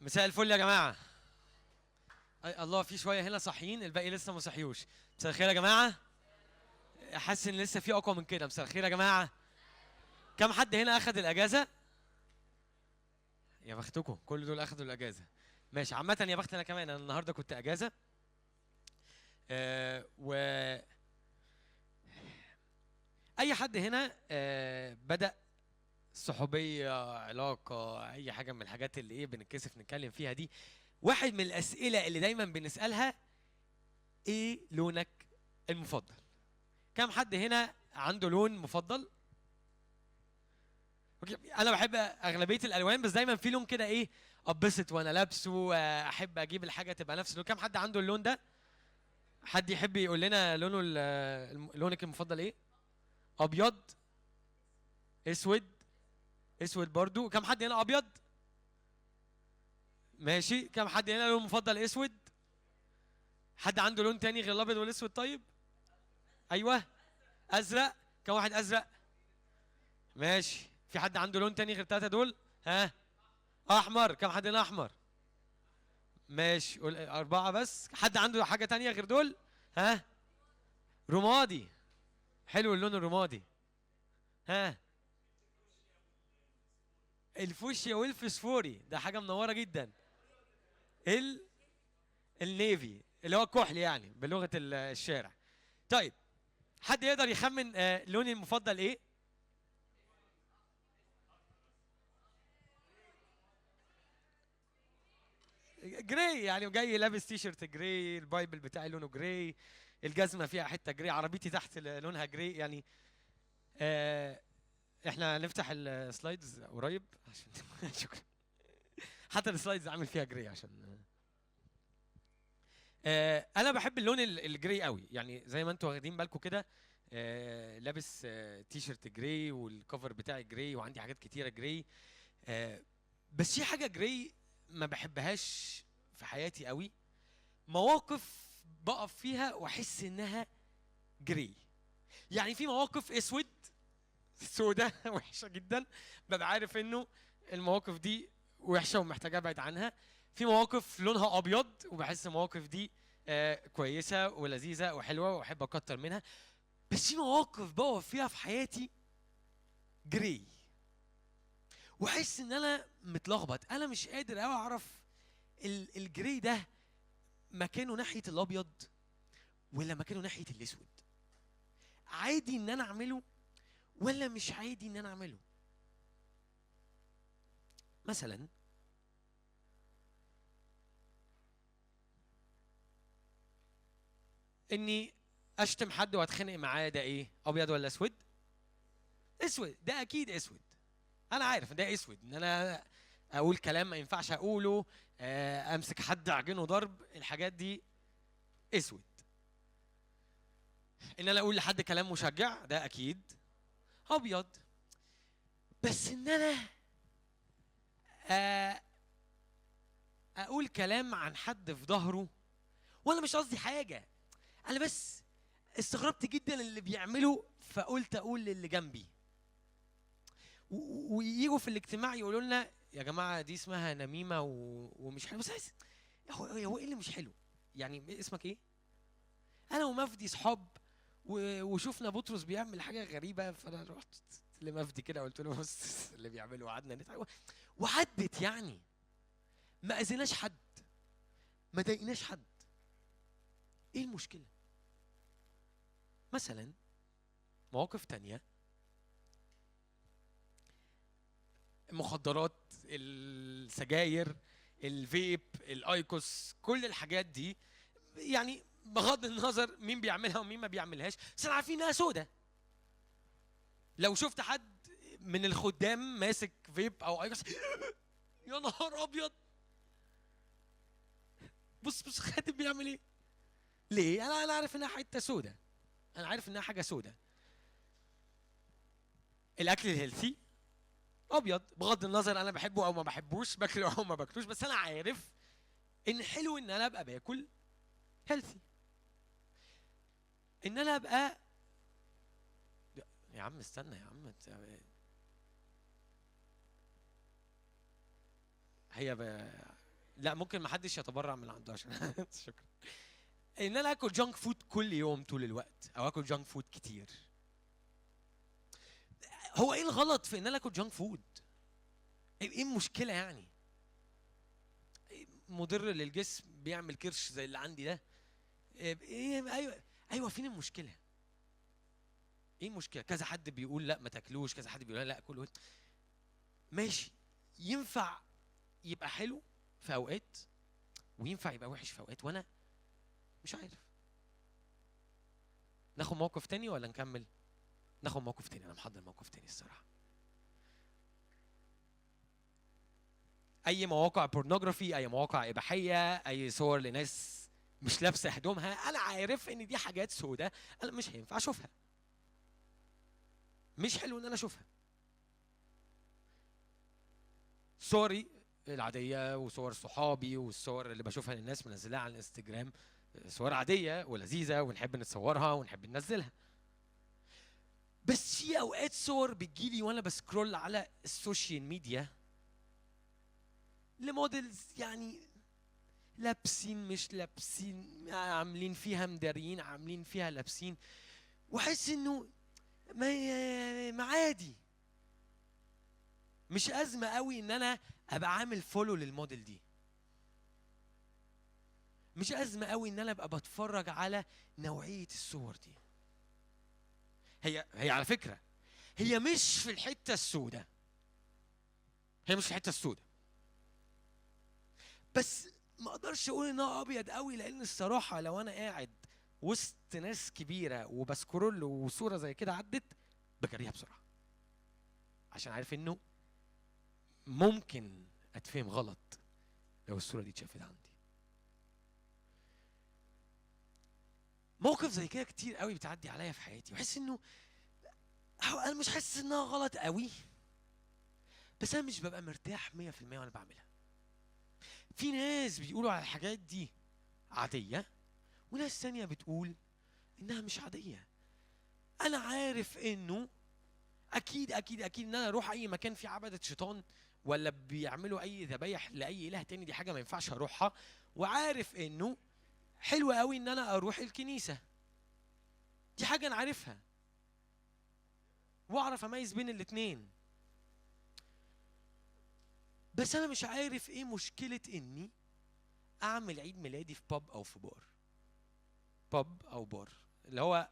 مساء الفل يا جماعة. الله، في شوية هنا صاحيين، الباقي لسه ما صحيوش. مساء الخير يا جماعة. حاسس ان لسه في اقوى من كده. مساء الخير يا جماعة. كم حد هنا اخذ الاجازة؟ يا بختكم، كل دول اخذوا الاجازة. ماشي، عامة يا بخت انا كمان، انا النهاردة كنت اجازة. و اي حد هنا بدأ صحوبية، علاقة، اي حاجة من الحاجات اللي بنتكسف نتكلم فيها دي، واحد من الاسئلة اللي دايما بنسألها: ايه لونك المفضل؟ كم حد هنا عنده لون مفضل؟ اوكي، انا بحب اغلبيه الالوان، بس دايما في لون كده ابسط وانا لابسه، احب اجيب الحاجه تبقى نفس اللون. كم حد عنده اللون ده؟ حد يحب يقول لنا لونه لونك المفضل ايه؟ ابيض؟ اسود؟ اسود برضو. كم حد هنا ابيض؟ ماشي. كم حد هنا لون مفضل اسود؟ حد عنده لون تاني غير الابيض والاسود؟ طيب ايوه، ازرق. كم واحد ازرق؟ ماشي. في حد عنده لون تاني غير التلاته دول؟ ها؟ احمر. كم حد هنا احمر؟ ماشي، قول أربعة بس. حد عنده حاجة تانية غير دول؟ ها؟ رمادي. حلو اللون الرمادي. ها؟ الفوشيا والفسفوري ده حاجة منورة جدا. ال النيفي اللي هو الكحل يعني بلغة الشارع. طيب، حد يقدر يخمن لوني المفضل ايه؟ جراي، يعني جاي لابس تي شيرت جراي، البايبل بتاعي لونه جراي، الجزمة فيها حتة جراي، عربيتي تحت لونها جراي يعني. آه احنا نفتح السلايدز قريب عشان شكرا. حتى السلايدز عامل فيها جراي عشان انا بحب اللون الجراي قوي، يعني زي ما انتوا واخدين بالكم كده. لابس تي شيرت جراي، والكفر بتاعي جراي، وعندي حاجات كتيره جراي. بس في حاجه جراي ما بحبهاش في حياتي قوي، مواقف بقف فيها واحس انها جراي. يعني في مواقف اسود سودة وحشه جدا، ببقى عارف انه المواقف دي وحشه ومحتاج ابعد عنها. في مواقف لونها ابيض وبحس المواقف دي كويسه ولذيذه وحلوه واحب اكتر منها. بس في مواقف بقف فيها في حياتي جراي، واحس ان انا متلخبط، انا مش قادر قوي اعرف الجراي ده مكانه ناحيه الابيض ولا مكانه ناحيه الاسود. عادي ان انا اعمله ولا مش عادي ان انا اعمله؟ مثلا اني اشتم حد واتخانق معاه، ده ايه؟ ابيض ولا اسود؟ اسود، ده اكيد اسود. انا عارف ده اسود، ان انا اقول كلام ما ينفعش اقوله، امسك حد اعجنه ضرب، الحاجات دي اسود. ان انا اقول لحد كلام مشجع، ده اكيد ابيض. بس ان انا آه، اقول كلام عن حد في ظهره، وانا مش قصدي حاجه، انا بس استغربت جدا اللي بيعمله، فقلت اقول للي جنبي. ويجوا في الاجتماع يقولوا لنا: يا جماعه دي اسمها نميمه ومش حلو. بس هو ايه اللي مش حلو؟ يعني اسمك ايه؟ انا ومفدي صحاب، وشفنا بطرس بيعمل حاجه غريبه، فانا رحت لمفدي كده قلت له: بص اللي بيعمله، وقعدنا نتعب وعدت يعني. ما اذيناش حد، ما ضايقناش حد. ايه المشكله؟ مثلا مواقف تانية: المخدرات، السجاير، الفيب، الايكوس، كل الحاجات دي، يعني بغض النظر مين بيعملها ومين ما بيعملهاش، بس احنا عارفين انها سودة. لو شفت حد من الخدام ماسك فيب او ايكوس يا نهار ابيض، بص بص خادم بيعمل ايه. ليه؟ انا عارف انها حته سودة، انا عارف انها حاجه سودة. الاكل الهيلثي ابيض، بغض النظر انا بحبه او ما بحبوش، باكله او ما باكلوش، بس انا عارف ان حلو ان انا ابقى باكل هيلثي، ان انا ابقى. يا عم استنى يا عم هي لا ممكن ما حدش يتبرع من عنده عشان شكرا. ان انا اكل جانك فود كل يوم طول الوقت او اكل جانك فود كتير. هو ايه الغلط في ان انا اكل جانك فود؟ ايه المشكله يعني؟ مضر للجسم، بيعمل كرش زي اللي عندي ده. ايه ايوه فين المشكله؟ ايه المشكله؟ كذا حد بيقول لا ما تاكلوش، كذا حد بيقول لا كله. ماشي، ينفع يبقى حلو في اوقات وينفع يبقى وحش في اوقات، وانا مش عارف. ناخد موقف تاني ولا نكمل؟ ناخد موقف تاني، انا محضر موقف تاني الصراحه. اي مواقع بورنوجرافي، اي مواقع اباحيه، اي صور لناس مش لابسه هدومها، انا عارف ان دي حاجات سودة انا مش هينفع اشوفها، مش حلو ان انا اشوفها. صوري العاديه وصور صحابي والصور اللي بشوفها للناس منزلها على الانستجرام صور عاديه ولذيذه ونحب نتصورها ونحب ننزلها. بس في اوقات صور بتجيلي وانا بسكرول على السوشيال ميديا لموديلز يعني لابسين مش لابسين، عاملين فيها مداريين، عاملين فيها لابسين، واحس انه ما عادي، مش ازمه قوي ان انا ابقى عامل فولو للموديل دي، مش ازمه قوي ان انا ابقى بتفرج على نوعيه الصور دي. هي على فكره هي مش في الحته السوداء، هي مش في الحته السوداء، بس ما اقدرش اقول انها ابيض قوي، لان الصراحه لو انا قاعد وسط ناس كبيره وبسكرول وصوره زي كده عدت بجريها بسرعه، عشان عارف انه ممكن اتفهم غلط لو الصوره دي اتشافت عندي. موقف زي كده كتير قوي بتعدي عليا في حياتي، بحس انه انا مش حاسس انها غلط قوي، بس انا مش ببقى مرتاح 100% وانا بعملها. في ناس بيقولوا على الحاجات دي عاديه، وناس ثانيه بتقول انها مش عاديه. انا عارف انه اكيد ان انا اروح اي مكان فيه عبده شيطان ولا بيعملوا اي ذبايح لاي اله تاني، دي حاجه ما ينفعش اروحها، وعارف انه حلو قوي ان انا اروح الكنيسه، دي حاجه انا عارفها واعرف اميز بين الاتنين. بس انا مش عارف ايه مشكله اني اعمل عيد ميلادي في باب او في بار، باب او بار، اللي هو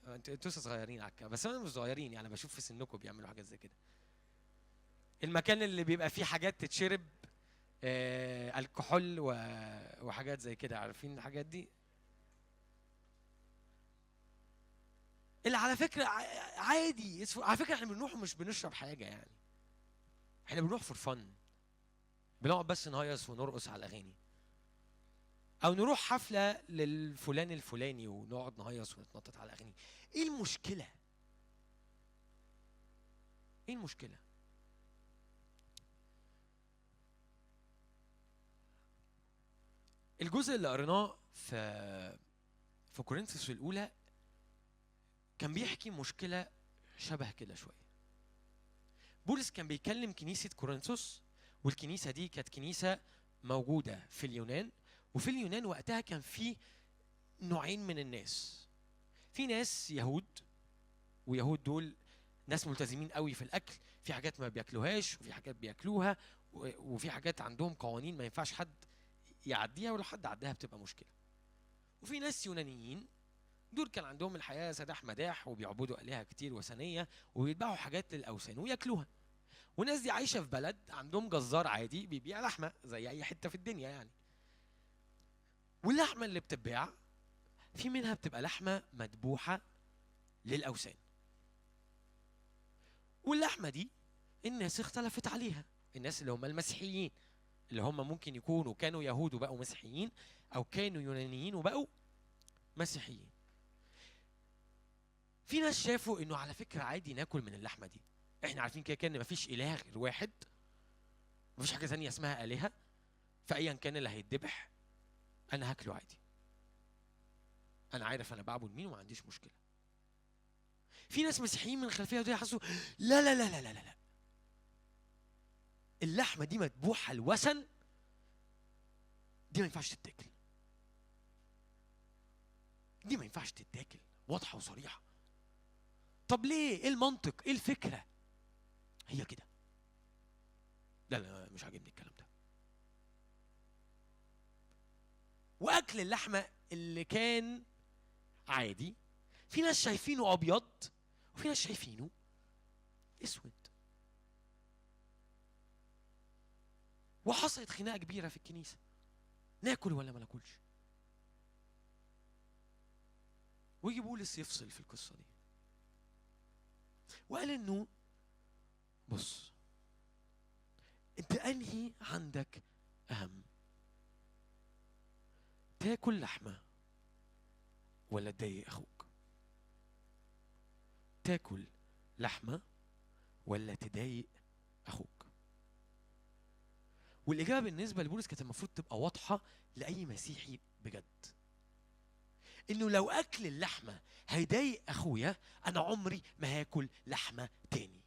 انتوا صغيرين على بس انا مش صغيرين يعني، بشوف في سنكم بيعملوا حاجات زي كده. المكان اللي بيبقى فيه حاجات تتشرب، الكحول وحاجات زي كده، عارفين الحاجات دي؟ اللي على فكره عادي، على فكره احنا بنروح مش بنشرب حاجه يعني، احنا بنروح فور فن، بنقعد بس نهيص ونرقص على الاغاني، او نروح حفله للفلان الفلاني ونقعد نهيص ونتنطط على الاغاني. ايه المشكله؟ ايه المشكله؟ الجزء اللي قريناه في كورنثوس الاولى كان بيحكي مشكله شبه كده شويه. بولس كان بيكلم كنيسه كورنثوس، والكنيسه دي كانت كنيسه موجوده في اليونان، وفي اليونان وقتها كان في نوعين من الناس. في ناس يهود، ويهود دول ناس ملتزمين قوي في الاكل، في حاجات ما بياكلوهاش وفي حاجات بياكلوها، وفي حاجات عندهم قوانين ما ينفعش حد يعديها، ولو حد عداها بتبقى مشكله. وفي ناس يونانيين، دول كان عندهم الحياه سداح مداح وبيعبدوا الهه كتير وثنيه وبيذبحوا حاجات للاوثان وياكلوها. والناس دي عايشه في بلد عندهم جزار عادي بيبيع لحمه زي اي حته في الدنيا يعني. واللحمه اللي بتتباع في منها بتبقى لحمه مذبوحه للاوثان، واللحمه دي الناس اختلفت عليها، الناس اللي هم المسيحيين، اللي هم ممكن يكونوا كانوا يهود وبقوا مسيحيين، او كانوا يونانيين وبقوا مسيحيين. في ناس شافوا انه على فكره عادي ناكل من اللحمه دي، احنا عارفين كده كان مفيش اله غير واحد، مفيش حاجه ثانيه اسمها الهه، فايا كان اللي هيتذبح انا هاكله عادي، انا عارف انا بعبد مين وما عنديش مشكله. في ناس مسيحيين من الخلفيه دي حسوا لا، اللحمه دي مذبوحه الوثن دي ما ينفعش تتاكل، دي ما ينفعش تتاكل، واضحه وصريحه. طب ليه؟ ايه المنطق؟ ايه الفكره؟ هي كده. لا لا مش عاجبني الكلام ده. واكل اللحمه اللي كان عادي، في ناس شايفينه ابيض وفي ناس شايفينه اسود، وحصلت خناقه كبيره في الكنيسه، ناكل ولا ما ناكلش؟ ويجي بولس يفصل في القصه دي وقال انه بص، انت انهي عندك اهم؟ تاكل لحمه ولا تضايق اخوك؟ تاكل لحمه ولا تضايق اخوك؟ والاجابه بالنسبه لبولس كانت المفروض تبقى واضحه لاي مسيحي بجد، انه لو اكل اللحمه هيضايق اخويا انا عمري ما هاكل لحمه تاني،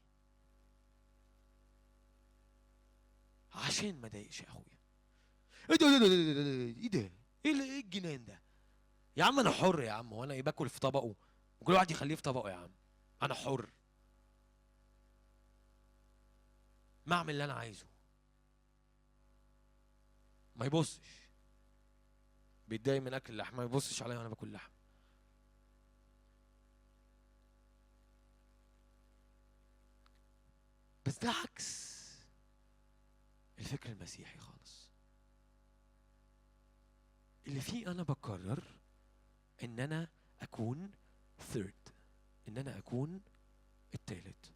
عشان ما اضايقش اخويا. ايه ده ايه ده ايه الجنان ده يا عم؟ انا حر يا عم، وانا ايه باكل في طبقه وكل واحد يخليه في طبقه؟ يا عم انا حر، ما اعمل اللي انا عايزه. ما يبصش، بيتضايق من اكل اللحمه ما يبصش عليا وانا باكل لحم. بس ده عكس الفكر المسيحي خالص، اللي فيه انا بقرر ان انا اكون third، ان انا اكون الثالث.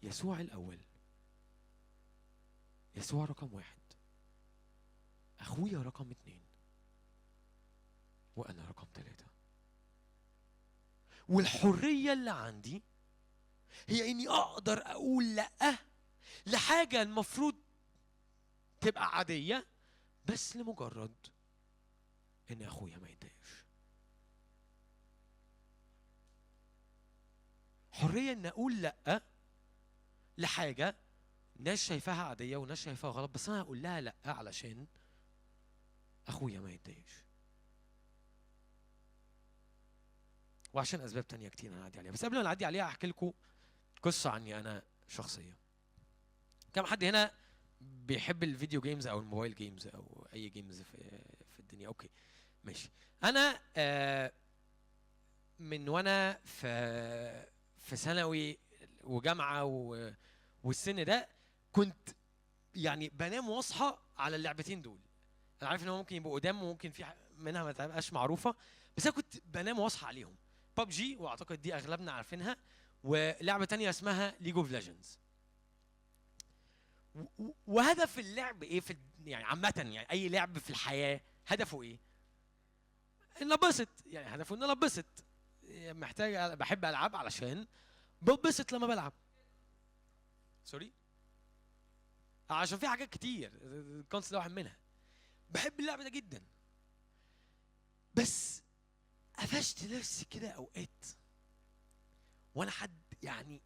يسوع الاول، يسوع رقم 1، اخويا رقم 2، وانا رقم 3. والحرية اللي عندي هي اني اقدر اقول لا لحاجة المفروض تبقى عادية بس لمجرد ان اخويا ما يتضايقش. حرية ان اقول لا لحاجة ناس شايفاها عادية وناس شايفاها غلط، بس انا هقول لها لا علشان اخويا ما يتضايقش، وعشان اسباب تانية كتير انا هعدي عليها. بس قبل ما نعدي عليها احكي لكم قصة عني انا شخصية. كم حد هنا بيحب الفيديو جيمز او الموبايل جيمز او اي جيمز في الدنيا؟ اوكي ماشي. انا من وانا في ثانوي وجامعه والسن ده كنت يعني بنام واصحى على اللعبتين دول. انا عارف ان هم ممكن يبقوا قدام وممكن في منها ما تبقاش معروفه، بس انا كنت بنام واصحى عليهم. ببجي، واعتقد دي اغلبنا عارفينها، ولعبه تانية اسمها ليج اوف ليجندز. وهدف اللعب ايه يعني عامه، يعني اي لعب في الحياه هدفه ايه؟ ان ابسط، يعني هدفه ان انا ابسط. محتاج، بحب العب علشان ببسط لما بلعب. سوري، عشان في حاجات كتير، الكونس ده واحد منها. بحب اللعبه ده جدا، بس قفشت نفسي كده اوقات وانا حد يعني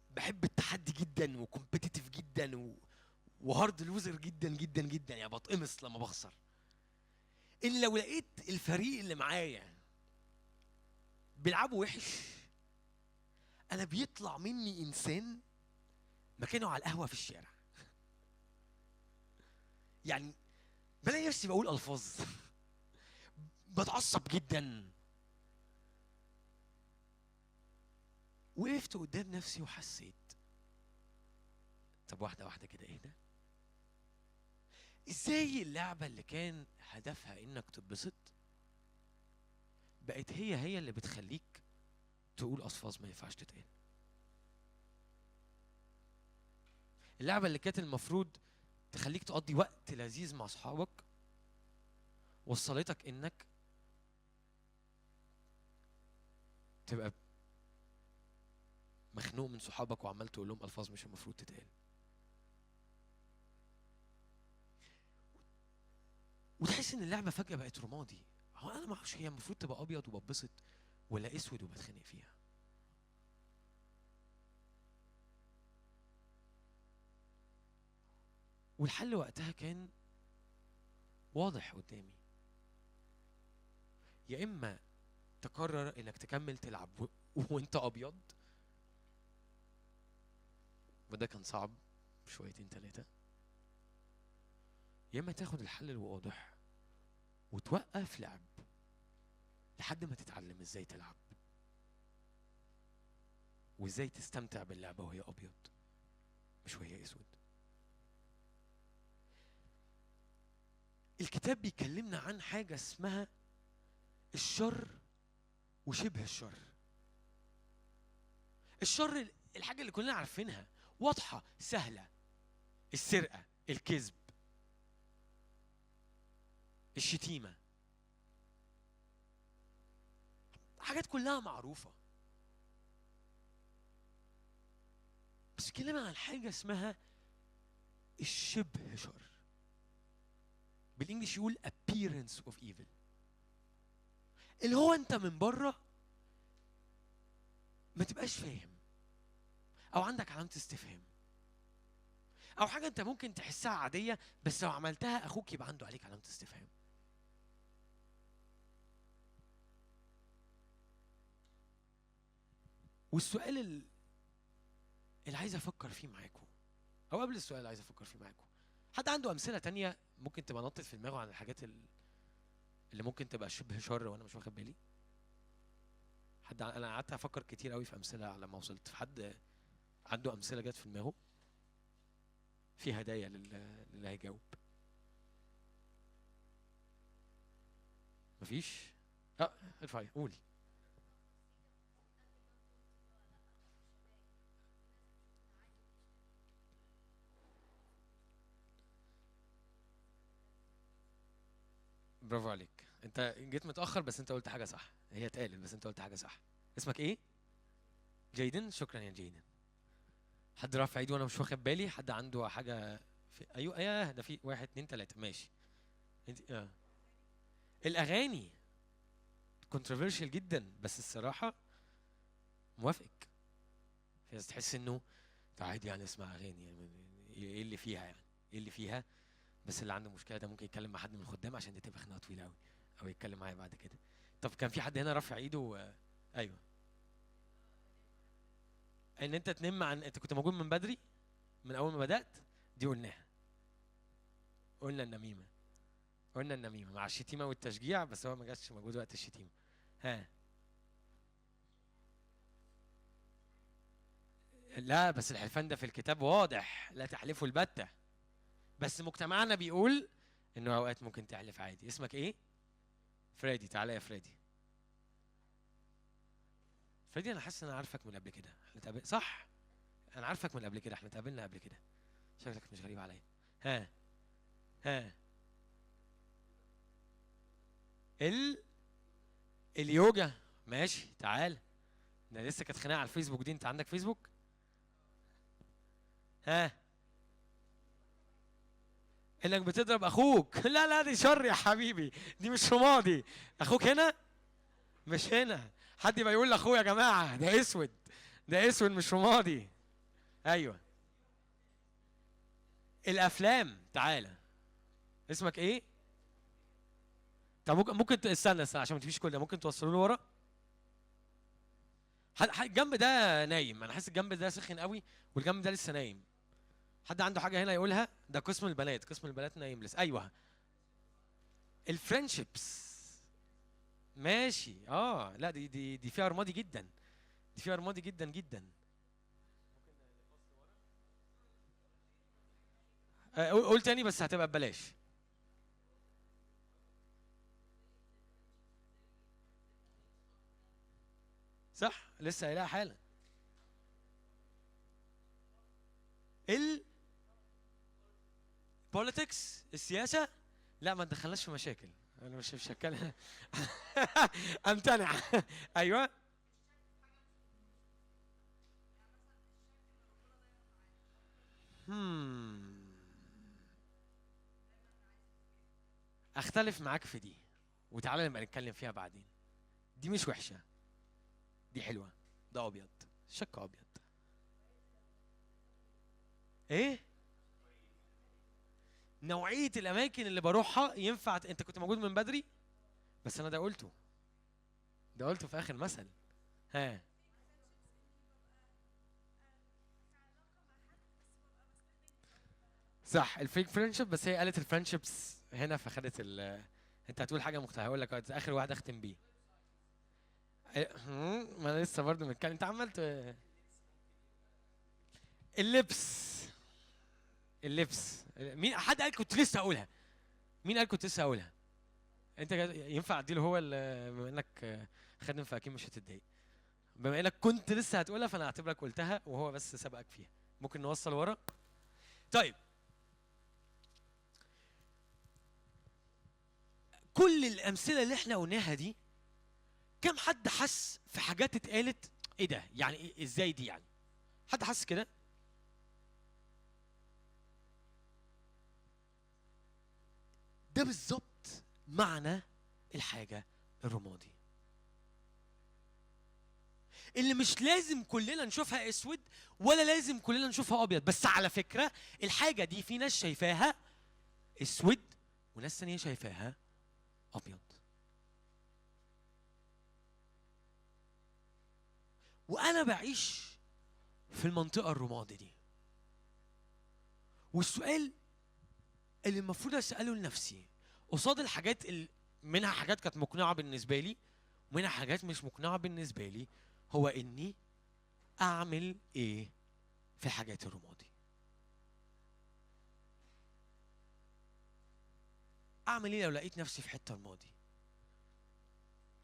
بحب التحدي جدا وكومبيتيتيف جدا وهارد لوزر جدا جدا جدا، يعني بتقمص لما بخسر. ان لو لقيت الفريق اللي معايا بيلعبوا وحش، انا بيطلع مني انسان مكانه على القهوه في الشارع. يعني بلاقي نفسي بقول الفاظ بتعصب جدا. وقفت قدام نفسي وحسيت، طب واحده واحده كده اهدى. ازاي اللعبه اللي كان هدفها انك تتبسط بقت هي اللي بتخليك تقول الفاظ ما ينفعش تتقال؟ اللعبه اللي كانت المفروض تخليك تقضي وقت لذيذ مع اصحابك وصلتك انك تبقى مخنوق من صحابك وعمال تقول لهم الفاظ مش المفروض تتقال. وتحس ان اللعبه فجاه بقت رمادي. هو انا ما اعرفش هي المفروض تبقى ابيض وببسط ولا اسود وبتخانق فيها. والحل وقتها كان واضح قدامي، يا اما تقرر انك تكمل تلعب وانت ابيض، وده كان صعب شويتين ثلاثه، يا اما تاخد الحل الواضح وتوقف لعب لحد ما تتعلم ازاي تلعب وازاي تستمتع باللعبه وهي ابيض مش وهي اسود. الكتاب بيكلمنا عن حاجه اسمها الشر وشبه الشر. الشر الحاجه اللي كلنا عارفينها واضحه سهله، السرقه، الكذب، الشتيمه، حاجات كلها معروفه. بس كلمة عن حاجه اسمها الشبه شر، بالانجليش يقول appearance of evil، اللي هو انت من بره ما تبقاش فاهم او عندك علامه استفهام، او حاجه انت ممكن تحسها عاديه بس لو عملتها اخوك يبقى عنده عليك علامه استفهام. والسؤال اللي عايز افكر فيه معاكم، او قبل السؤال اللي عايز افكر فيه معاكم، حد عنده امثله تانية ممكن تبقى نطت في دماغه عن الحاجات اللي ممكن تبقى شبه شر وانا مش واخد بالي؟ حد انا قعدت افكر كتير قوي في امثله على ما وصلت. في حد عنده امثله جت في دماغه؟ في هدايا للي هيجاوب. مفيش؟ ارفعي قولي. برافو عليك، انت جيت متاخر بس انت قلت حاجه صح، هي اتقالت بس انت قلت حاجه صح. اسمك ايه؟ جايدن. شكرا يا جايدن. حد رافع ايده وانا مش واخد بالي؟ حد عنده حاجه ايوه ايه ده؟ في واحد اتنين تلاته ماشي. انت الاغاني كونتروفيرشال جدا، بس الصراحه موافقك. في ناس تحس انه عادي يعني اسمع اغاني، يعني ايه اللي فيها؟ يعني ايه اللي فيها؟ بس اللي عنده مشكله ده ممكن يتكلم مع حد من الخدام عشان دي تبقى خناقه طويله قوي، او يتكلم معايا بعد كده. طب كان في حد هنا رافع ايده ايوه. ان انت تنم عن انت كنت موجود من بدري، من اول ما بدات. دي قلناها، قلنا النميمه، قلنا النميمه مع الشتيمه والتشجيع، بس هو ما جاش موجود وقت الشتيمه. ها؟ لا بس الحلفان ده في الكتاب واضح، لا تحلفوا البتة، بس مجتمعنا بيقول انه اوقات ممكن تحلف عادي. اسمك ايه؟ فريدي. تعالى يا فريدي. فريدي انا حاسس ان انا عارفك من قبل كده، احنا صح؟ انا عارفك من قبل كده، احنا اتقابلنا قبل كده، شكلك مش غريب عليا. ها؟ ها؟ ال اليوجا. ماشي تعال. ده لسه كانت خناقه على الفيسبوك دي، انت عندك فيسبوك؟ ها؟ انك بتضرب اخوك؟ لا لا دي شر يا حبيبي، دي مش رمادي. اخوك هنا مش هنا. حد يبقى يقول لاخوه يا جماعه ده اسود، ده اسود مش رمادي. ايوه. الافلام. تعالى. اسمك ايه؟ طب ممكن استنى عشان ما تمشيش كل ده، ممكن توصلوا له ورا؟ الجنب ده نايم، انا حاسس الجنب ده سخن قوي والجنب ده لسه نايم. حد عنده حاجه هنا يقولها؟ ده قسم البنات، قسم البنات نايم لسه. ايوه. الفرنشيبس. ماشي. لا دي فيها رمادي جدا، دي فيها رمادي جدا جدا. قول تاني بس هتبقى ببلاش. صح لسه قايلها حالا. البوليتكس، السياسه. لا ما تدخلناش في مشاكل، انا مش هتكلم. امتنع. ايوه. اختلف معاك في دي، وتعالى نبقى نتكلم فيها بعدين. دي مش وحشه، دي حلوه. ده ابيض، شك ابيض. ايه؟ نوعيه الاماكن اللي بروحها ينفع. انت كنت موجود من بدري، بس انا ده قلته في اخر مثل. ها صح، الفيك فريندشيب، بس هي قالت الفريندشيبس هنا فخدت انت هتقول حاجه مختلفه، هقول لك اخر واحد اختم بيه. ما انا لسه برضه متكلم، انت عملت اللبس. مين حد قال كنت لسه هقولها؟ مين قال كنت لسه هقولها؟ انت ينفع اديله هو بما انك خادم فاكيد مش هتتضايق. بما انك كنت لسه هتقولها فانا هعتبرك قلتها وهو بس سبقك فيها. ممكن نوصل ورا؟ طيب، كل الامثله اللي احنا قلناها دي، كم حد حس في حاجات اتقالت ايه ده؟ يعني إيه ازاي دي يعني؟ حد حس كده؟ ده بالظبط معنى الحاجه الرمادي اللي مش لازم كلنا نشوفها اسود ولا لازم كلنا نشوفها ابيض. بس على فكره الحاجه دي في ناس شايفاها اسود وناس ثانيه شايفاها ابيض. وانا بعيش في المنطقه الرمادي دي، والسؤال اللي المفروض اساله لنفسي قصاد الحاجات اللي منها حاجات كانت مقنعه بالنسبه لي ومنها حاجات مش مقنعه بالنسبه لي، هو اني اعمل ايه في الحاجات الرمادي؟ اعمل ايه لو لقيت نفسي في حته رمادي؟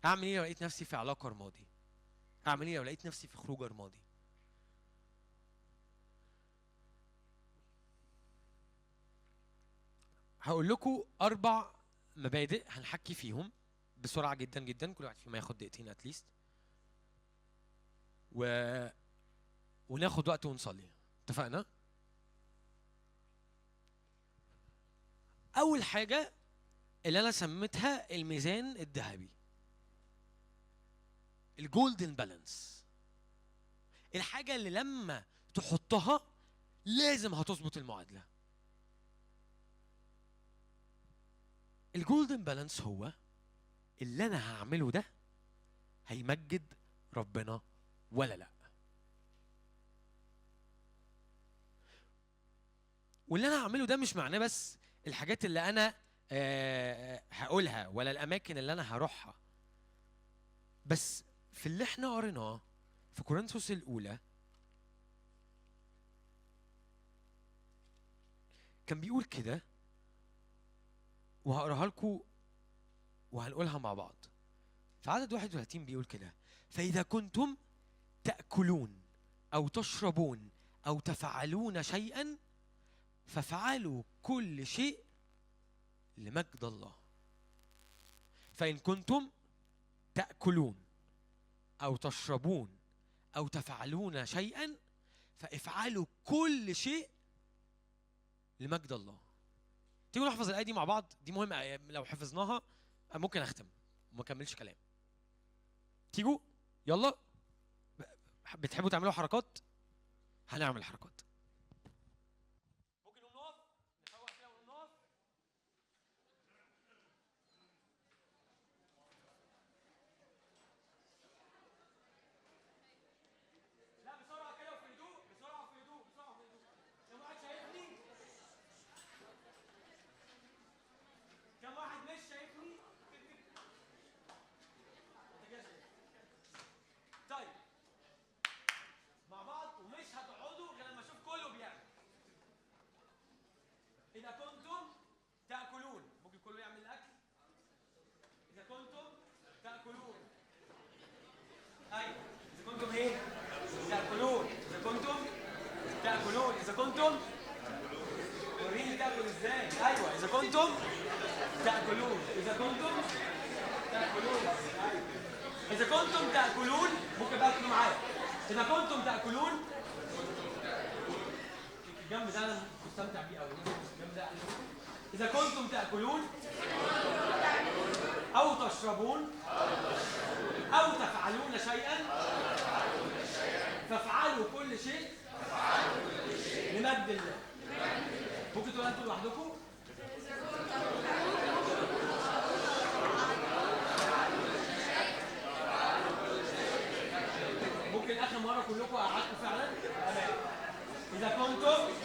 اعمل ايه لو لقيت نفسي في علاقه رمادي؟ اعمل ايه لو لقيت نفسي في خروجه رمادي؟ هقول لكم 4 مبادئ هنحكي فيهم بسرعه جدا جدا، كل واحد فيهم هياخد دقيقتين اتليست، وناخد وقت ونصلي. اتفقنا؟ اول حاجه اللي انا سميتها الميزان الذهبي، الجولدن بالانس. الحاجه اللي لما تحطها لازم هتظبط المعادله. الجولدن بالانس هو اللي انا هعمله ده هيمجد ربنا ولا لا. واللي انا هعمله ده مش معناه بس الحاجات اللي انا هقولها ولا الاماكن اللي انا هروحها، بس في اللي احنا قريناه في كورنثوس الاولى كان بيقول كده، وهقراها لكم وهنقولها مع بعض. في عدد 31 بيقول كده: فإذا كنتم تأكلون أو تشربون أو تفعلون شيئا فافعلوا كل شيء لمجد الله. فإن كنتم تأكلون أو تشربون أو تفعلون شيئا فافعلوا كل شيء لمجد الله. تيجوا نحفظ الآية دي مع بعض، دي مهمة، لو حفظناها ممكن أختم وما أكملش كلام. تيجوا يلا، بتحبوا تعملوا حركات؟ هنعمل حركات. ممكن نقف نفوق كده ونقف. لا بسرعة كده وفي هدوء، بسرعة وفي هدوء، بسرعة وفي هدوء. كم واحد شايفني؟ كم واحد مش شايفني؟ انت كده شايف. طيب مع بعض، ومش هتقعدوا غير لما اشوف كله بيعمل. إذا كنتم تأكلون، ممكن كله يعمل الأكل. إذا كنتم تأكلون، أيوه، إذا كنتم إيه؟ تأكلون، إذا كنتم تأكلون، إذا كنتم وريني تأكل إزاي؟ أيوه، إذا كنتم تأكلون، إذا كنتم تأكلون، أيوه، إذا كنتم تأكلون، ممكن بقى تكونوا معايا. إذا كنتم تأكلون، الجنب ده أنا مستمتع بيه أوي، الجنب ده. إذا كنتم تأكلون أو تشربون أو تفعلون شيئا فافعلوا كل شيء لمجد الله. ممكن تقولوا أنتوا لوحدكم؟ فين اخر مره كلكم قعدتوا فعلا؟ تمام. اذا كنتم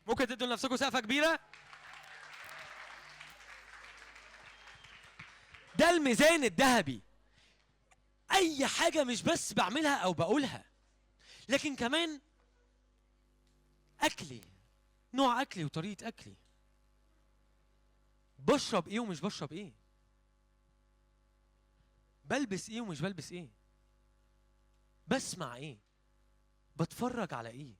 ممكن تدوا لنفسكم سقفه كبيره؟ ده الميزان الذهبي. اي حاجه مش بس بعملها او بقولها، لكن كمان اكلي، نوع اكلي وطريقه اكلي، بشرب ايه ومش بشرب ايه، بلبس ايه ومش بلبس ايه، بسمع ايه، بتفرج على ايه.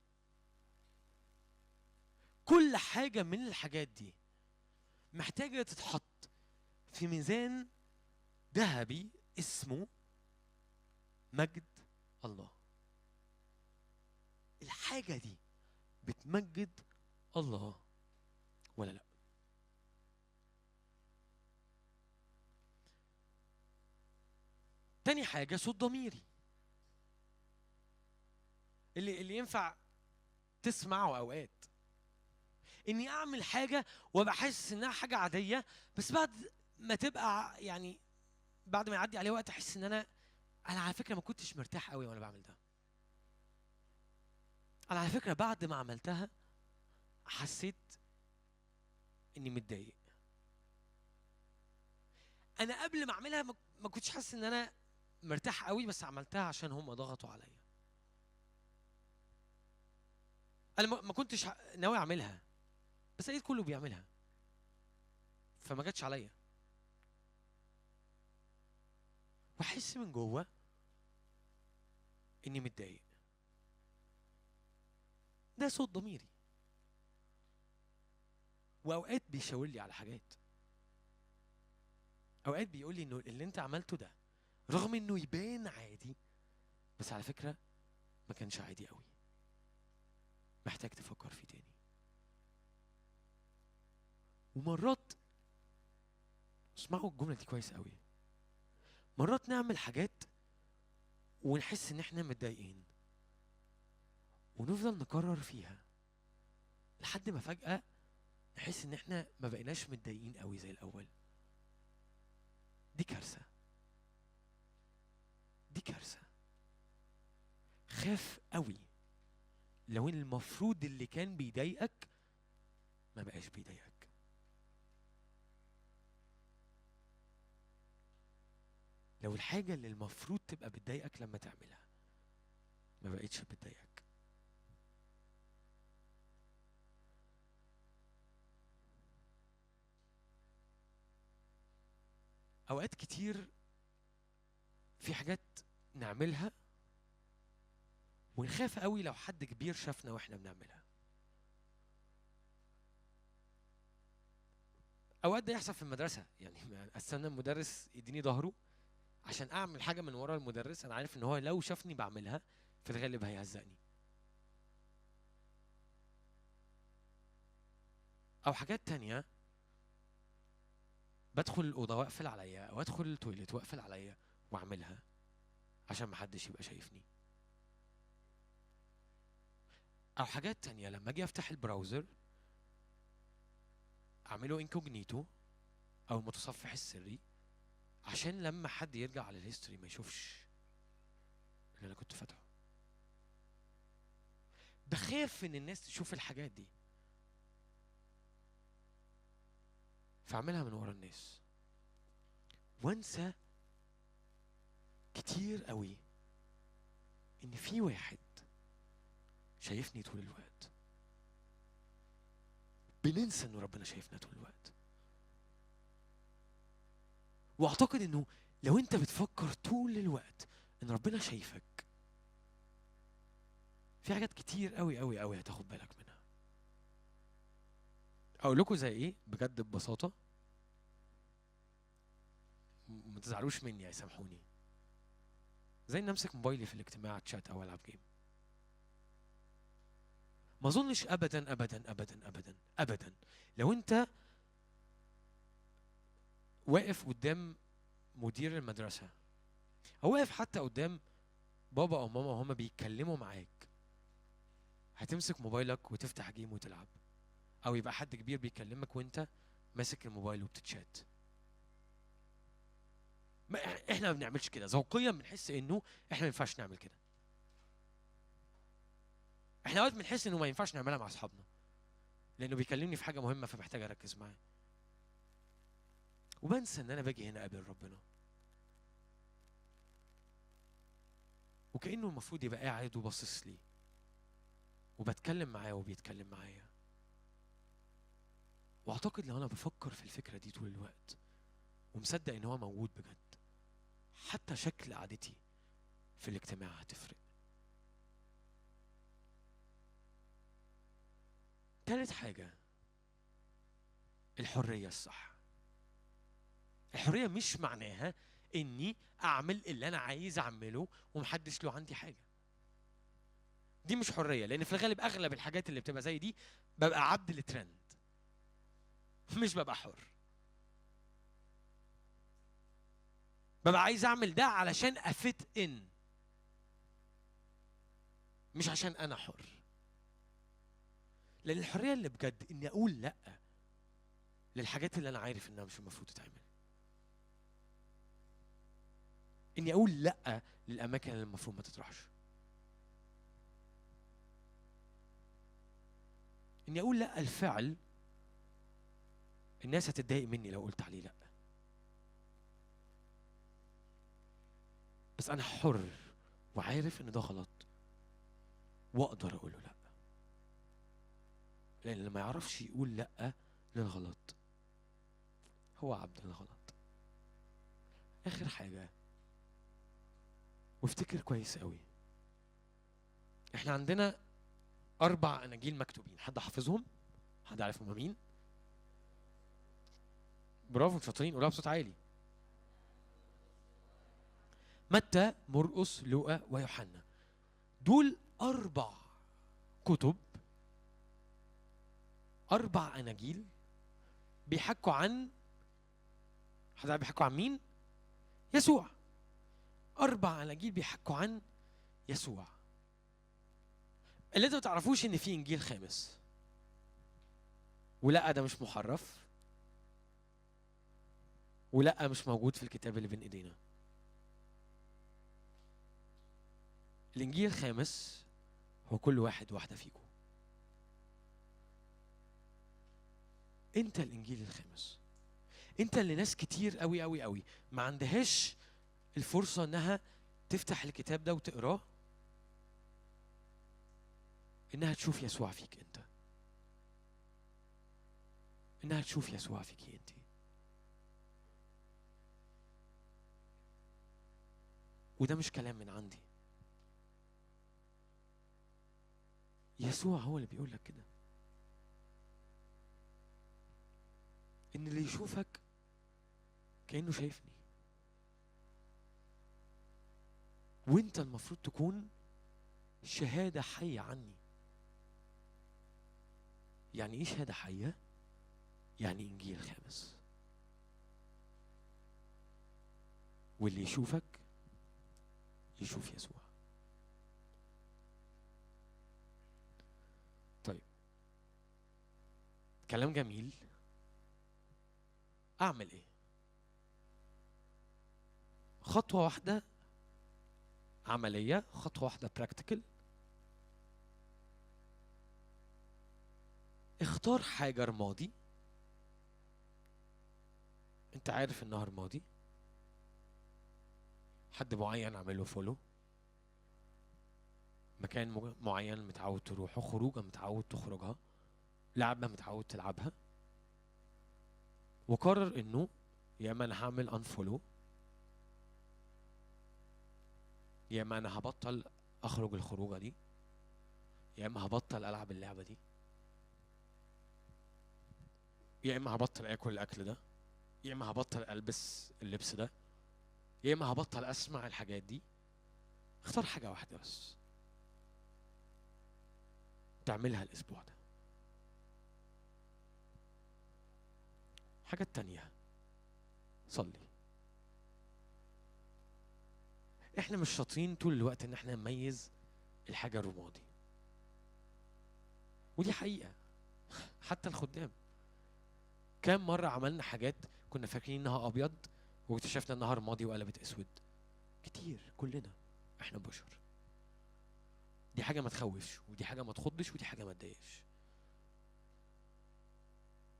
كل حاجه من الحاجات دي محتاجه تتحط في ميزان ذهبي اسمه مجد الله. الحاجه دي بتمجد الله ولا لا؟ تاني حاجه صوت ضميري، اللي ينفع تسمعه اوقات. اني اعمل حاجه وبحس انها حاجه عاديه، بس بعد ما تبقى يعني بعد ما يعدي عليه وقت احس ان انا على فكره ما كنتش مرتاح قوي وانا بعمل ده. انا على فكره بعد ما عملتها حسيت اني متضايق. انا قبل ما اعملها ما كنتش حاسس ان انا مرتاح قوي، بس عملتها عشان هم ضغطوا عليا. انا ما كنتش ناوي اعملها، بس لقيت كله بيعملها فما جاتش عليا، واحس من جوه اني متضايق. ده صوت ضميري، واوقات بيشاور لي على حاجات، اوقات بيقول لي انه اللي انت عملته ده رغم انه يبان عادي، بس على فكره ما كانش عادي قوي، محتاج تفكر فيه تاني. ومرات اسمعوا الجمله دي كويس قوي، مرات نعمل حاجات ونحس ان احنا متضايقين ونفضل نكرر فيها لحد ما فجأة نحس ان احنا ما بقيناش متضايقين قوي زي الاول. دي كارثة، دي كارثة. خاف قوي لو ان المفروض اللي كان بيضايقك ما بقاش بيضايقك. لو الحاجة اللي المفروض تبقى بتضايقك لما تعملها ما بقتش بتضايقك. اوقات كتير في حاجات نعملها ونخاف قوي لو حد كبير شافنا واحنا بنعملها. اوقات ده يحصل في المدرسه، يعني استنى المدرس يديني ظهره عشان اعمل حاجه من ورا المدرس، انا عارف ان هو لو شافني بعملها في الغالب هيهزقني. او حاجات تانية بدخل الاوضه واقفل عليا، او ادخل التويليت واقفل عليا واعملها عشان محدش يبقى شايفني. او حاجات تانية لما اجي افتح البراوزر اعمله انكوجنيتو او المتصفح السري عشان لما حد يرجع على الهيستوري ما يشوفش اللي انا كنت فاتحه. بخاف ان الناس تشوف الحاجات دي فاعملها من ورا الناس، وانسى كتير قوي ان في واحد شايفني طول الوقت. بننسى ان ربنا شايفنا طول الوقت. واعتقد انه لو انت بتفكر طول الوقت ان ربنا شايفك، في حاجات كتير قوي قوي قوي هتاخد بالك منها. اقول لكم زي ايه بجد ببساطه، ما تزعلوش مني يسامحوني. زي ان امسك موبايلي في الاجتماع تشات او العب جيم. ما اظنش ابدا ابدا ابدا ابدا ابدا لو انت واقف قدام مدير المدرسه او واقف حتى قدام بابا او ماما وهما بيتكلموا معاك هتمسك موبايلك وتفتح جيم وتلعب، او يبقى حد كبير بيكلمك وانت ماسك الموبايل وبتتشات. احنا ما بنعملش كده ذوقيا، بنحس انه احنا ما ينفعش نعمل كده. احنا اوقات بنحس انه ما ينفعش نعملها مع اصحابنا لانه بيكلمني في حاجه مهمه فمحتاج اركز معاه، وبنسى ان انا باجي هنا اقابل ربنا، وكانه المفروض يبقى قاعد وباصص لي وبتكلم معاه وبيتكلم معايا. واعتقد لو انا بفكر في الفكره دي طول الوقت ومصدق ان هو موجود بجد، حتى شكل قعدتي في الاجتماع هتفرق. ثالث حاجه، الحريه الصح. الحريه مش معناها اني اعمل اللي انا عايز اعمله ومحدش له عندي حاجه. دي مش حريه، لان في الغالب اغلب الحاجات اللي بتبقى زي دي ببقى عبد للترند، مش ببقى حر. ببقى عايز اعمل ده علشان افت ان، مش عشان انا حر. لان الحريه اللي بجد اني اقول لا للحاجات اللي انا عارف انها مش المفروض تتعمل، اني اقول لا للاماكن اللي المفروض ما تطرحش، اني اقول لا الفعل الناس هتتضايق مني لو قلت عليه لا، بس انا حر وعارف ان ده غلط واقدر اقوله لا. لان اللي ما يعرفش يقول لا للغلط هو عبد الغلط. اخر حاجه، وافتكر كويس قوي، احنا عندنا 4 اناجيل مكتوبين، حد حافظهم؟ حد عارف هم مين؟ برافو، شاطرين، قولها بصوت عالي. متى، مرقس، لوقا ويوحنا. دول 4 كتب، 4 اناجيل بيحكوا عن، حد عارف بيحكوا عن مين؟ يسوع. 4 اناجيل بيحكوا عن يسوع. اللي انتوا ما تعرفوش ان في انجيل خامس، ولا ده مش محرف، ولا مش موجود في الكتاب اللي بين ايدينا. الانجيل الخامس هو كل واحد واحده فيكم. انت الانجيل الخامس، انت اللي ناس كتير قوي قوي قوي ما عندهاش الفرصه انها تفتح الكتاب ده وتقراه، انها تشوف يسوع فيك انت، انها تشوف يسوع فيك انت. وده مش كلام من عندي، يسوع هو اللي بيقول لك كده، ان اللي يشوفك كأنه شايفني. وانت المفروض تكون شهادة حية عني. يعني ايه شهادة حية؟ يعني انجيل خامس. واللي يشوفك يشوف يسوع. طيب، كلام جميل. اعمل ايه؟ خطوة واحدة عملية، خطوة واحدة براكتيكال. اختار حاجة رمادي، انت عارف انها رمادي، حد معين اعمله فولو، مكان معين متعود تروحه، خروجه متعود تخرجها، لعبة متعود تلعبها، وقرر انه يا اما انا هعمل انفولو، يا اما انا هبطل اخرج الخروجه دي، يا اما هبطل العب اللعبه دي، يا اما هبطل اكل الاكل ده، يا اما هبطل البس اللبس ده، يا اما هبطل اسمع الحاجات دي. اختار حاجه واحده بس تعملها الاسبوع ده. الحاجه التانيه، صلي. احنا مش شاطرين طول الوقت ان احنا نميز الحاجه الرمادي، ودي حقيقه. حتى الخدام كام مرة عملنا حاجات كنا فاكرين انها ابيض واكتشفنا انها رمادي وقلبت اسود؟ كتير، كلنا احنا بشر. دي حاجة ما تخوفش، ودي حاجة ما تخضش، ودي حاجة ما تضايقش.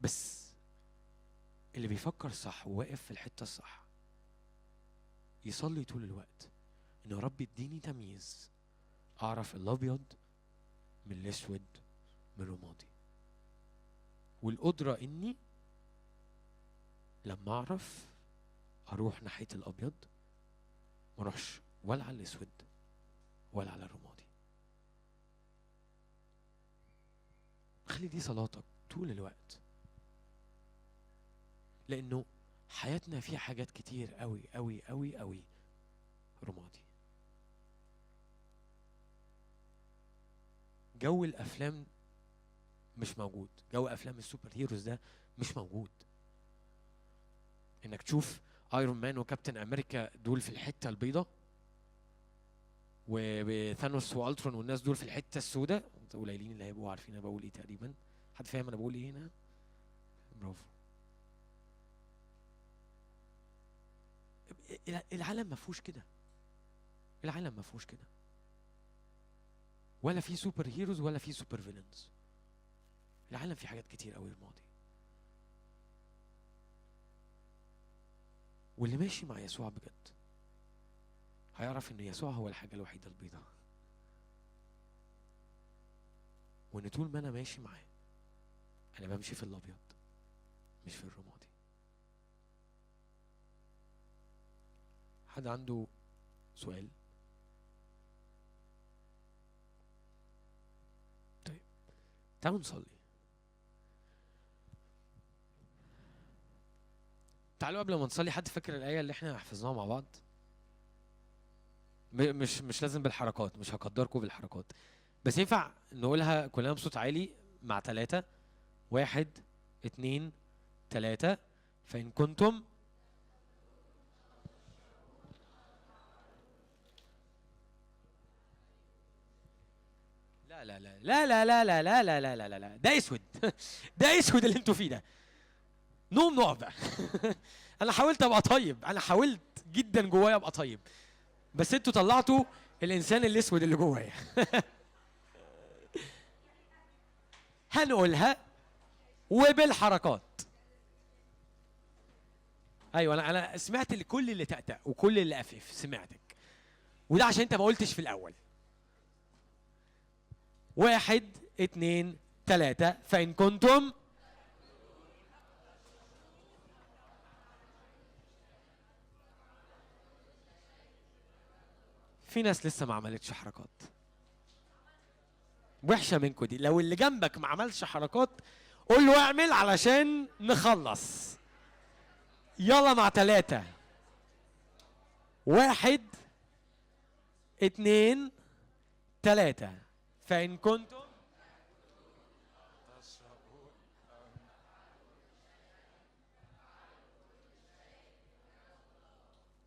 بس اللي بيفكر صح وواقف في الحتة الصح يصلي طول الوقت ان يا رب اديني تمييز اعرف الابيض من الاسود من الرمادي، والقدرة اني لما اعرف اروح ناحية الابيض ما اروحش ولا على الاسود ولا على الرمادي. خلي دي صلاتك طول الوقت، لانه حياتنا فيها حاجات كتير قوي قوي قوي قوي رمادي. جو الافلام مش موجود، جو افلام السوبر هيروز ده مش موجود. انك تشوف ايرون مان وكابتن امريكا دول في الحته البيضاء، وثانوس والترون والناس دول في الحته السوداء، قليلين اللي هيبقوا عارفين انا بقول ايه تقريبا. حد فاهم انا بقول ايه هنا؟ برافو. العالم ما فيهوش كده، العالم ما فيهوش كده، ولا في سوبر هيروز ولا في سوبر فيلنز. العالم فيه حاجات كتير قوي الماضي. واللي ماشي مع يسوع بجد هيعرف ان يسوع هو الحاجه الوحيده البيضاء، وان طول ما انا ماشي معاه انا بمشي في الابيض مش في الرمادي. حد عنده سؤال؟ طيب تعالوا نصلي. تعالوا قبل ما نصلي، حد فاكر الآية اللي احنا حفظناها مع بعض؟ مش لازم بالحركات، مش هقدركم بالحركات، بس ينفع نقولها كلنا بصوت عالي مع 3. 1 2 3. فإن كنتم لا لا لا لا لا لا لا لا لا لا لا لا، ده اسود. ده اسود اللي انتوا فيه ده. نقوم نقف بقى. انا حاولت ابقى طيب، انا حاولت جدا جوايا ابقى طيب، بس انتوا طلعتوا الانسان الاسود اللي جوايا. هنقولها وبالحركات. ايوه انا سمعت كل اللي تأتأ وكل اللي أفف سمعتك، وده عشان انت ما قلتش في الاول. 1 2 3. فإن كنتم في ناس لسه ما عملتش حركات. وحشه منكم دي. لو اللي جنبك ما عملش حركات قول له اعمل علشان نخلص. يلا مع 3. 1 2 3. فإن كنتم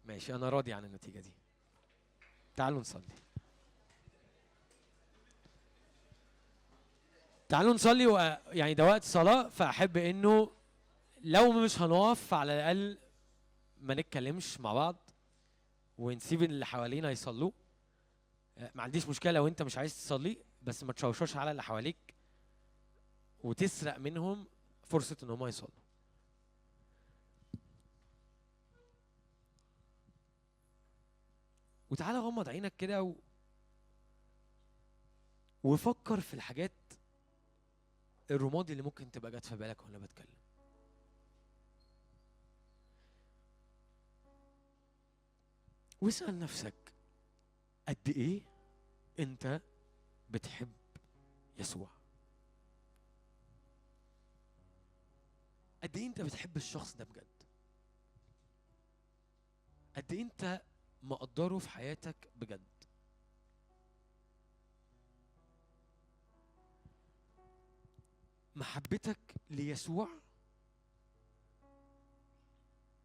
ماشي، أنا راضي عن النتيجة دي. تعالوا نصلي. تعالوا نصلي يعني ده وقت صلاة، فأحب إنه لو مش هنقف على الأقل ما نتكلمش مع بعض ونسيب اللي حوالينا يصلوا. ما عنديش مشكلة لو أنت مش عايز تصلي، بس ما تشوشوش على اللي حواليك وتسرق منهم فرصة إن هم يصلوا. وتعالى غمض عينك كده وفكر في الحاجات الرمادي اللي ممكن تبقى جت في بالك وانا بتكلم. واسأل نفسك قد ايه انت بتحب يسوع، قد ايه انت بتحب الشخص ده بجد، قد ايه انت مقدره في حياتك بجد. محبتك ليسوع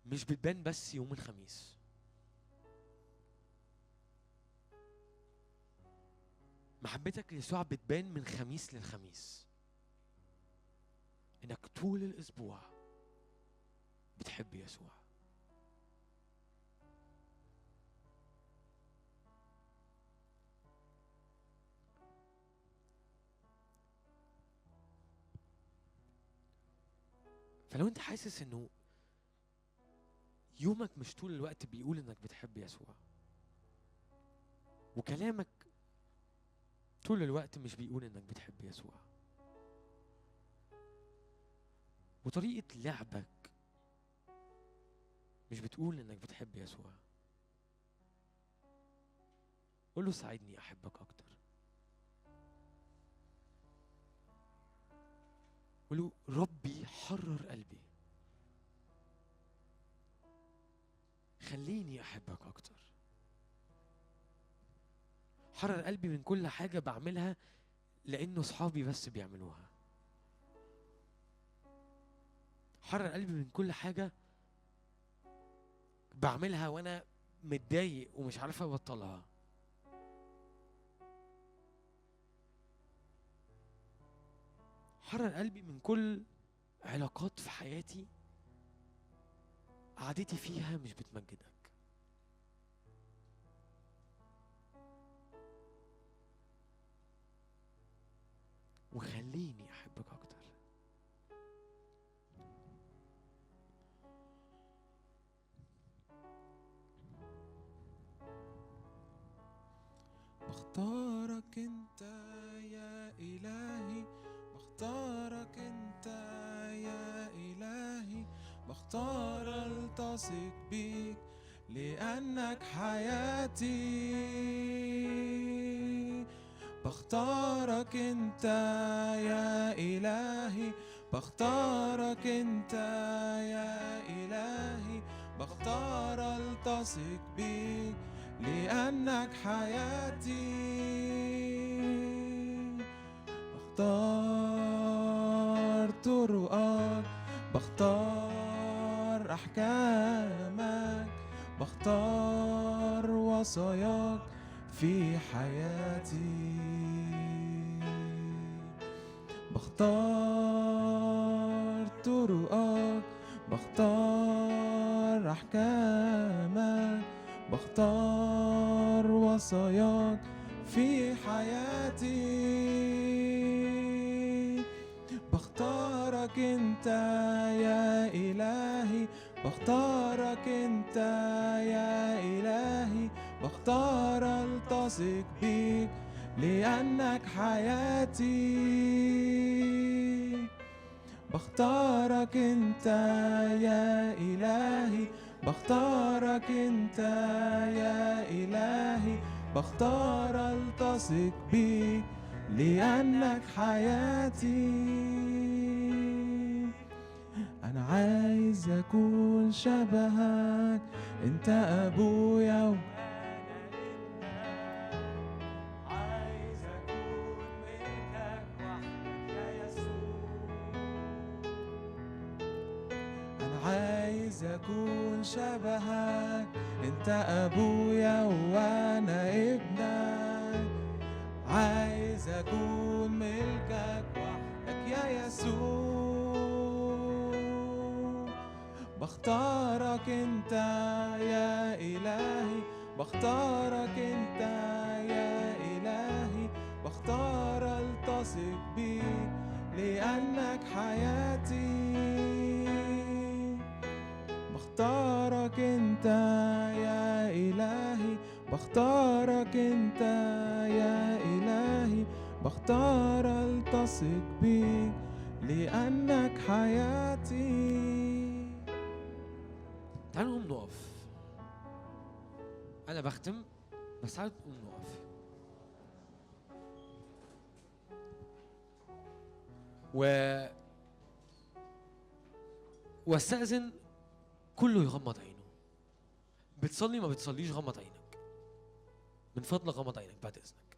مش بتبان بس يوم الخميس، محبتك ليسوع بتبان من خميس للخميس. انك طول الاسبوع بتحب يسوع. فلو انت حاسس انه يومك مش طول الوقت بيقول انك بتحب يسوع، وكلامك طول الوقت مش بيقول انك بتحب يسوع، وطريقة لعبك مش بتقول انك بتحب يسوع، قول له ساعدني احبك اكتر. قول له ربي حرر قلبي، خليني احبك اكتر. حرر قلبي من كل حاجة بعملها لانه صحابي بس بيعملوها. حرر قلبي من كل حاجة بعملها وانا متضايق ومش عارف ابطلها. حرر قلبي من كل علاقات في حياتي قعدتي فيها مش بتمجدك. وخليني احبك اكتر. بختارك انت يا الهي، بختارك انت يا الهي، بختار التصق بيك لانك حياتي. بختارك انت يا الهي، بختارك انت يا الهي، بختار التصق بيك لأنك حياتي. بختار طرقك، بختار أحكامك، بختار وصاياك في حياتي. بختار طرقك، بختار أحكامك، بختار وصاياك في حياتي. بختارك انت يا إلهي، بختارك انت يا إلهي، بختار التصق بيك لأنك حياتي. بختارك انت يا إلهي، بختارك انت يا إلهي، بختار التصق بيك لأنك حياتي. أنا عايز أكون شبهك، انت أبويا عايز أكون ملكك وحدك يا يسوع. أنا عايز أكون شبهك، انت أبويا وأنا ابنك، عايز أكون ملكك وحدك يا يسوع. بختارك انت يا إلهي، بختارك انت يا إلهي، بختار التصق بيك لأنك حياتي. بختارك انت يا إلهي، بختارك انت يا إلهي، بختار التصق بيك لأنك حياتي. تعالوا نقوم نقف. انا بختم بس عايز نقوم نقف واستأذن كله يغمض عينه. بتصلي ما بتصليش غمض عينك، من فضلك غمض عينك بعد اذنك.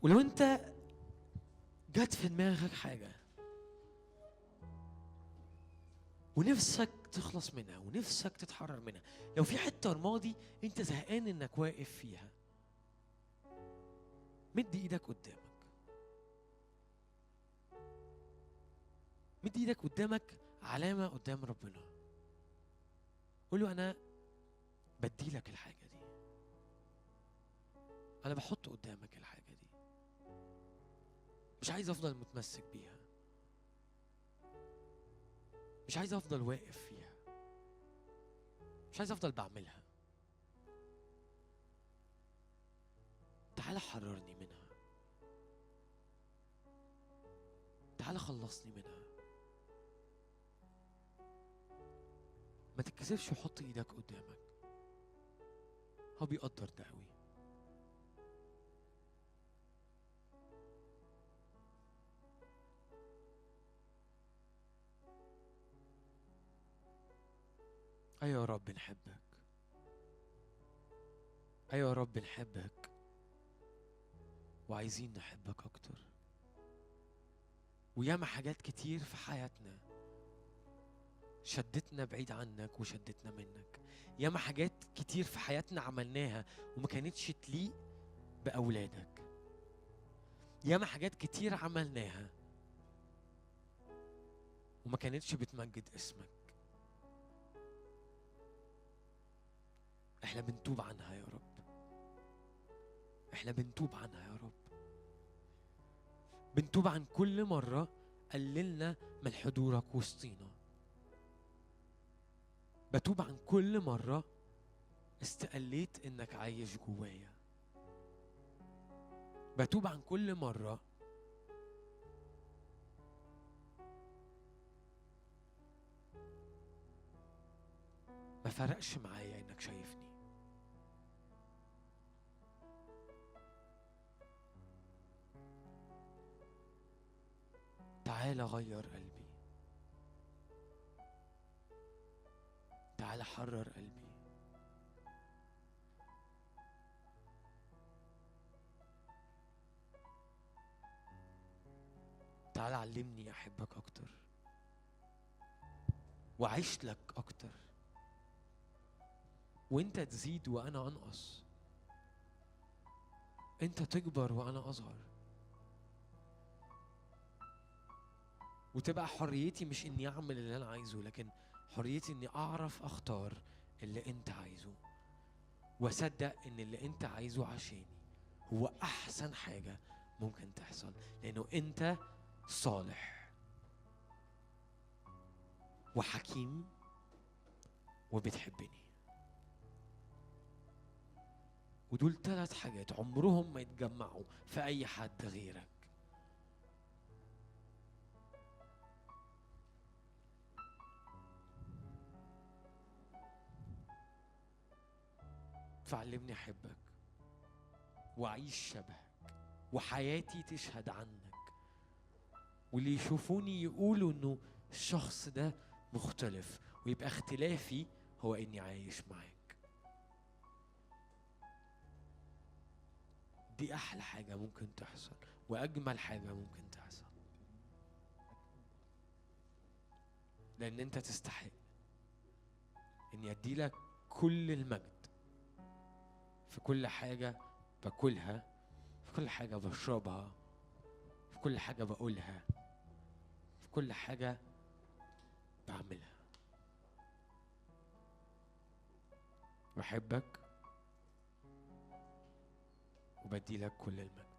ولو انت جات في دماغك حاجه ونفسك تخلص منها ونفسك تتحرر منها، لو في حته رمادي انت زهقان انك واقف فيها، مد ايدك قدامك، مد ايدك قدامك، علامة قدام ربنا. قول له انا بدي لك الحاجة دي، انا بحط قدامك الحاجة دي، مش عايز افضل متمسك بيها، مش عايز افضل واقف فيها، مش عايز افضل بعملها. تعال حررني منها، تعال خلصني منها. ما تتكسفش وحط ايدك قدامك، هو بيقدر ده قوي. ايوه يا رب نحبك، ايوه يا رب نحبك وعايزين نحبك اكتر. وياما حاجات كتير في حياتنا شدتنا بعيد عنك وشدتنا منك. ياما حاجات كتير في حياتنا عملناها وما كانتش تليق بأولادك. ياما حاجات كتير عملناها وما كانتش بتمجد اسمك. احنا بنتوب عنها يا رب، احنا بنتوب عنها يا رب. بنتوب عن كل مرة قللنا من حضورك وسطينا. بتوب عن كل مرة استقليت انك عايش جوايا. بتوب عن كل مرة ما فرقش معايا انك شايفني. تعال غير قلبي، تعال حرر قلبي. تعال علمني احبك اكتر وعيش لك اكتر، وانت تزيد وانا انقص، انت تكبر وانا اصغر، وتبقى حريتي مش اني اعمل اللي انا عايزه، لكن حريتي اني اعرف اختار اللي انت عايزه، واصدق ان اللي انت عايزه عشاني هو احسن حاجة ممكن تحصل، لانه انت صالح وحكيم وبتحبني. ودول 3 حاجات عمرهم ما يتجمعوا في اي حد غيرك. فعلمني احبك واعيش شبهك وحياتي تشهد عنك، واللي يشوفوني يقولوا انه الشخص ده مختلف، ويبقى اختلافي هو اني عايش معاك. دي احلى حاجة ممكن تحصل واجمل حاجة ممكن تحصل، لان انت تستحق اني اديلك كل المجد في كل حاجة باكلها، في كل حاجة بشربها، في كل حاجة بقولها، في كل حاجة بعملها. بحبك وبدي لك كل المجد.